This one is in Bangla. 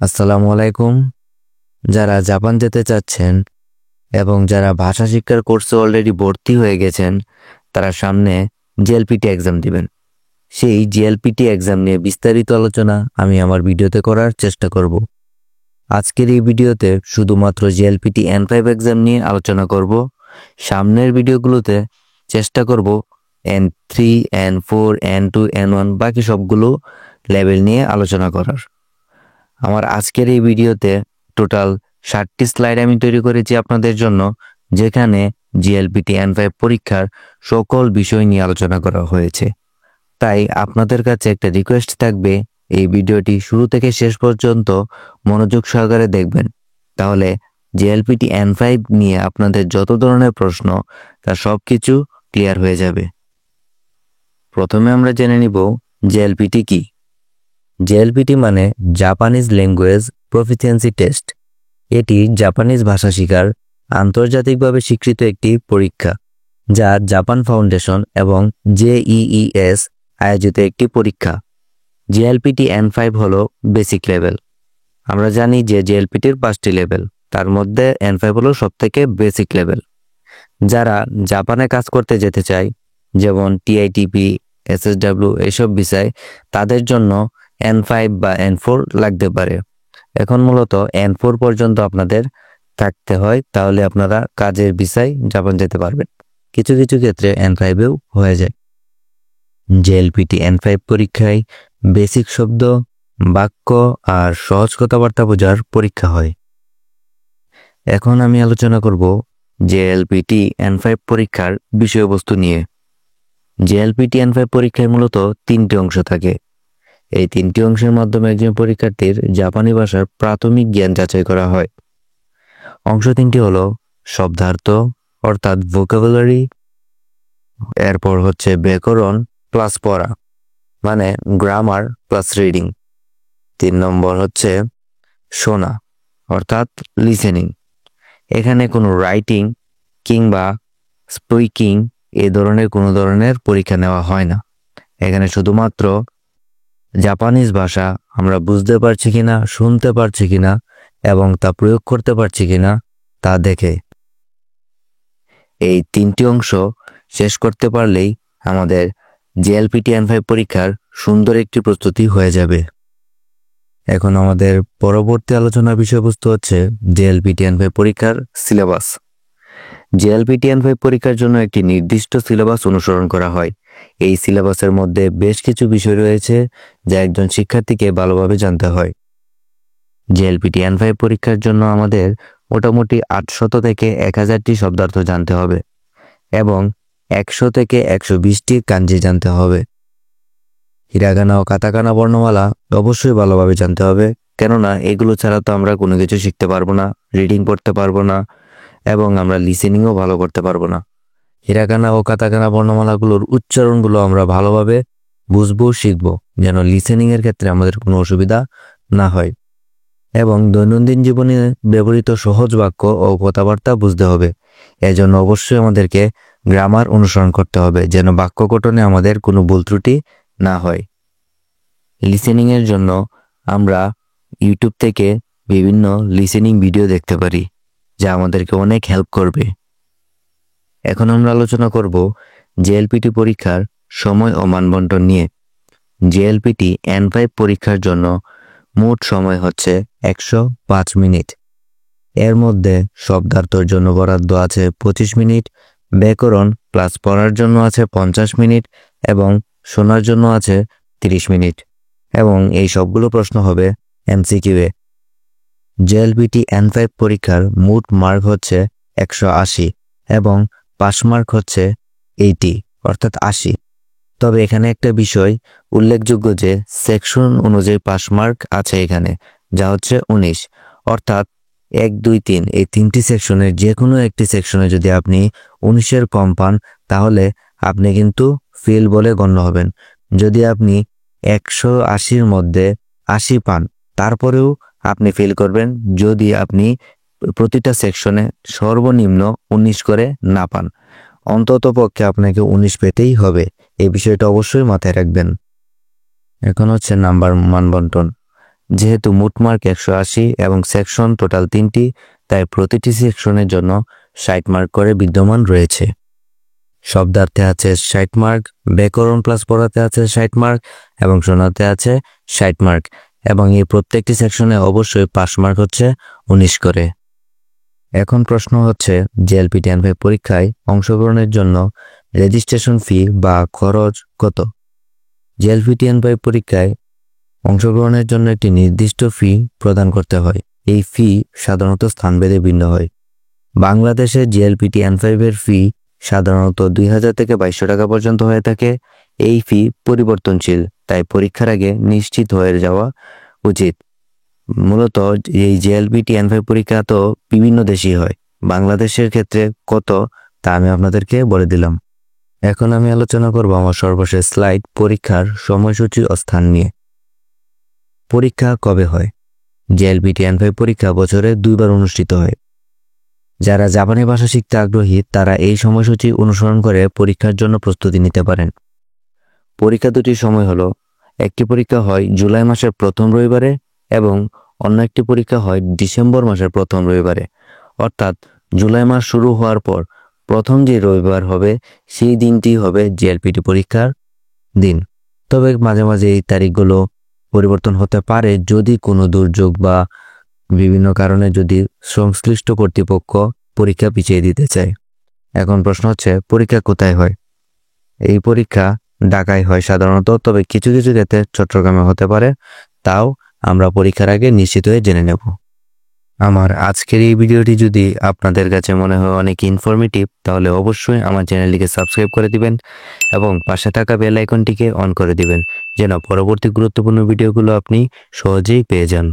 আসসালামু আলাইকুম। যারা জাপান যেতে চাচ্ছেন এবং যারা ভাষা শিক্ষার কোর্সে অলরেডি ভর্তি হয়ে গেছেন, তারা সামনে জিএলপিটি এক্সাম দিবেন। সেই জিএলপিটি এক্সাম নিয়ে বিস্তারিত আলোচনা আমি আমার ভিডিওতে করার চেষ্টা করব। আজকের এই ভিডিওতে শুধুমাত্র জিএলপিটি N5 এক্সাম নিয়ে আলোচনা করব। সামনের ভিডিওগুলোতে চেষ্টা করব N3, N4, N2, N1 বাকি সবগুলো লেভেল নিয়ে আলোচনা করার। আমার আজকের এই ভিডিওতে টোটাল 60টি স্লাইড আমি তৈরি করেছি আপনাদের জন্য, যেখানে জিএলপিটি N5 পরীক্ষার সকল বিষয় নিয়ে আলোচনা করা হয়েছে। তাই আপনাদের কাছে একটা রিকোয়েস্ট থাকবে, এই ভিডিওটি শুরু থেকে শেষ পর্যন্ত মনোযোগ সহকারে দেখবেন। তাহলে জিএলপিটি N5 নিয়ে আপনাদের যত ধরনের প্রশ্ন তার সব কিছু ক্লিয়ার হয়ে যাবে। প্রথমে আমরা জেনে নিব জিএলপিটি কি। জিএলপিটি মানে জাপানিজ ল্যাঙ্গুয়েজ প্রফিসিয়েন্সি টেস্ট। এটি জাপানিজ ভাষা শেখার আন্তর্জাতিকভাবে স্বীকৃত একটি পরীক্ষা, যা জাপান ফাউন্ডেশন এবং JEES আয়োজিত একটি পরীক্ষা। জিএলপিটি N5 হলো বেসিক লেভেল। আমরা জানি যে জিএলপিটির 5টি লেভেল, তার মধ্যে N5 হলো সবথেকে বেসিক লেভেল। যারা জাপানে কাজ করতে যেতে চায়, যেমন TITP, SSW এসব বিষয়, তাদের জন্য N5 বা N4 লাগতে পারে। এখন মূলত N4 পর্যন্ত আপনাদের থাকতে হয়, তাহলে আপনারা কাজের বিষয় জাপান যেতে পারবেন। কিছু কিছু ক্ষেত্রে N5এও হয়ে যায়। জিএলপিটি N5 পরীক্ষায় বেসিক শব্দ, বাক্য আর সহজ কথাবার্তা বোঝার পরীক্ষা হয়। এখন আমি আলোচনা করব জিএলপিটি N5 পরীক্ষার বিষয়বস্তু নিয়ে। জিএলপিটি N5 পরীক্ষায় মূলত 3টি অংশ থাকে। এই 3টি অংশের মাধ্যমে একজন পরীক্ষার্থীর জাপানি ভাষার প্রাথমিক জ্ঞান যাচাই করা হয়। অংশ 3টি হলো শব্দার্থ অর্থাৎ ভোকাবুলারি, এরপর হচ্ছে ব্যাকরণ প্লাস পড়া মানে গ্রামার প্লাস রিডিং, 3 নম্বর হচ্ছে শোনা অর্থাৎ লিসেনিং। এখানে কোনো রাইটিং কিংবা স্পিকিং এই ধরনের কোনো ধরনের পরীক্ষা নেওয়া হয় না। এখানে শুধুমাত্র জাপানিজ ভাষা আমরা বুঝতে পারছি কিনা, শুনতে পারছি কিনা এবং তা প্রয়োগ করতে পারছি কিনা তা দেখে। এই 3টি অংশ শেষ করতে পারলেই আমাদের জিএলপিটি N5 পরীক্ষার সুন্দর একটি প্রস্তুতি হয়ে যাবে। এখন আমাদের পরবর্তী আলোচনার বিষয়বস্তু হচ্ছে জিএলপিটি N5 পরীক্ষার সিলেবাস। জিএলপিটি N5 পরীক্ষার জন্য একটি নির্দিষ্ট সিলেবাস অনুসরণ করা হয়। এই সিলেবাসের মধ্যে বেশ কিছু বিষয় রয়েছে যা একজন শিক্ষার্থীকে ভালোভাবে জানতে হয়। জিএলপিটি N5 পরীক্ষার জন্য আমাদের মোটামুটি 800 থেকে 1000টি শব্দার্থ জানতে হবে এবং 100 থেকে 120টি কাঞ্জি জানতে হবে। হিরাগানা ও কাতাকানা বর্ণমালা অবশ্যই ভালোভাবে জানতে হবে, কেননা এগুলো ছাড়া তো আমরা কোনো কিছু শিখতে পারবো না, রিডিং পড়তে পারবো না এবং আমরা লিসেনিংও ভালো করতে পারবো না। হিরাগানা ও কাতাকানা বর্ণমালাগুলোর উচ্চারণগুলো আমরা ভালোভাবে বুঝবো, শিখবো, যেন লিসেনিংয়ের ক্ষেত্রে আমাদের কোনো অসুবিধা না হয়। এবং দৈনন্দিন জীবনে ব্যবহৃত সহজ বাক্য ও কথাবার্তা বুঝতে হবে। এজন্য অবশ্যই আমাদেরকে গ্রামার অনুসরণ করতে হবে, যেন বাক্য গঠনে আমাদের কোনো ভুল ত্রুটি না হয়। লিসেনিংয়ের জন্য আমরা ইউটিউব থেকে বিভিন্ন লিসেনিং ভিডিও দেখতে পারি, যা আমাদেরকে অনেক হেল্প করবে। এখন আমরা আলোচনা করব জিএলপিটি পরীক্ষার সময় ও মানবন্টন নিয়ে। জিএলপিটি N5 পরীক্ষার জন্য মোট সময় হচ্ছে 105 মিনিট। এর মধ্যে শব্দার্থর জন্য বরাদ্দ আছে 25 মিনিট, ব্যাকরণ প্লাস পড়ার জন্য আছে 50 মিনিট এবং শোনার জন্য আছে 30 মিনিট। এবং এই সবগুলো প্রশ্ন হবে MCQ এ। জিএলপিটি N5 পরীক্ষার মোট মার্ক হচ্ছে 180 এবং পাস মার্ক হচ্ছে 80 অর্থাৎ 80। তবে এখানে একটা বিষয় উল্লেখযোগ্য যে সেকশন অনুযায়ী পাস মার্ক আছে এখানে, যা হচ্ছে 19, অর্থাৎ 1, 2, 3 এই 3টি সেকশনের যে কোনো একটি সেকশনে যদি আপনি 19-এর কম পান, তাহলে আপনি কিন্তু ফেল বলে গণ্য হবেন। যদি আপনি 180-র মধ্যে 80 পান, তারপরেও আপনি ফেল করবেন যদি আপনি প্রতিটা সেকশনে সর্বনিম্ন 19 করে না পান। অন্তত পক্ষে আপনাকে 19 পেতেই হবে, এই বিষয়টা অবশ্যই মাথায় রাখবেন। এখন হচ্ছে নাম্বার মানবন্টন। যেহেতু মোট মার্ক 180 এবং সেকশন টোটাল 3টি, তাই প্রতিটি সেকশনের জন্য 60 মার্ক করে বিদ্যমান রয়েছে। শব্দার্থে আছে 60 মার্ক, ব্যাকরণ প্লাস পড়াতে আছে 60 মার্ক এবং শোনাতে আছে 60 মার্ক, এবং এই প্রত্যেকটি সেকশনে অবশ্যই পাস মার্ক হচ্ছে 19 করে। এখন প্রশ্ন হচ্ছে, জেএলপি 10 পরীক্ষায় অংশগ্রহণের জন্য রেজিস্ট্রেশন ফি বা খরচ কত? জেএলপি 10 পরীক্ষায় অংশগ্রহণের জন্য একটি নির্দিষ্ট ফি প্রদান করতে হয়। এই ফি সাধারণত স্থানভেদে ভিন্ন হয়। বাংলাদেশে জেএলপি 10 ফি সাধারণত 2000 থেকে 2200 টাকা পর্যন্ত হয়ে থাকে। এই ফি পরিবর্তনশীল, তাই পরীক্ষার আগে নিশ্চিত হয়ে যাওয়া উচিত। মূলত এই জেএলপি 10 পরীক্ষা তো বিভিন্ন দেশেই হয়, বাংলাদেশের ক্ষেত্রে কত তা আমি আপনাদেরকে বলে দিলাম। এখন আমি আলোচনা করব আমার সর্বশেষ স্লাইড, পরীক্ষার সময়সূচি ও স্থান নিয়ে। পরীক্ষা কবে হয়? জেএলপি 10 পরীক্ষা বছরে 2 বার অনুষ্ঠিত হয়। যারা জাপানি ভাষা শিখতে আগ্রহী তারা এই সময়সূচি অনুসরণ করে পরীক্ষার জন্য প্রস্তুতি নিতে পারেন। পরীক্ষা দুটির সময় হলো, একটি পরীক্ষা হয় জুলাই মাসের প্রথম রবিবারে এবং অন্য একটি পরীক্ষা হয় ডিসেম্বর মাসের প্রথম রবিবারে। অর্থাৎ জুলাই মাস শুরু হওয়ার পর প্রথম যে রবিবার হবে সেই দিনটি হবে জেএলপিটি পরীক্ষার দিন। তবে মাঝে মাঝে এই তারিখগুলো পরিবর্তন হতে পারে যদি কোনো দুর্যোগ বা বিভিন্ন কারণে যদি সংশ্লিষ্ট কর্তৃপক্ষ পরীক্ষা পিছিয়ে দিতে চায়। এখন প্রশ্ন হচ্ছে, পরীক্ষা কোথায় হয়? এই পরীক্ষা ঢাকায় হয় সাধারণত, তবে কিছু কিছু ক্ষেত্রে চট্টগ্রামে হতে পারে, তাও আমরা পরীক্ষার আগে নিশ্চিত হয়ে জেনে নেব। আমার আজকের এই ভিডিওটি যদি আপনাদের কাছে মনে হয় অনেক ইনফরমেটিভ, তাহলে অবশ্যই আমার চ্যানেলটিকে সাবস্ক্রাইব করে দিবেন এবং পাশে থাকা বেল আইকনটিকে অন করে দিবেন, যেন পরবর্তী গুরুত্বপূর্ণ ভিডিওগুলো আপনি সহজেই পেয়ে যান।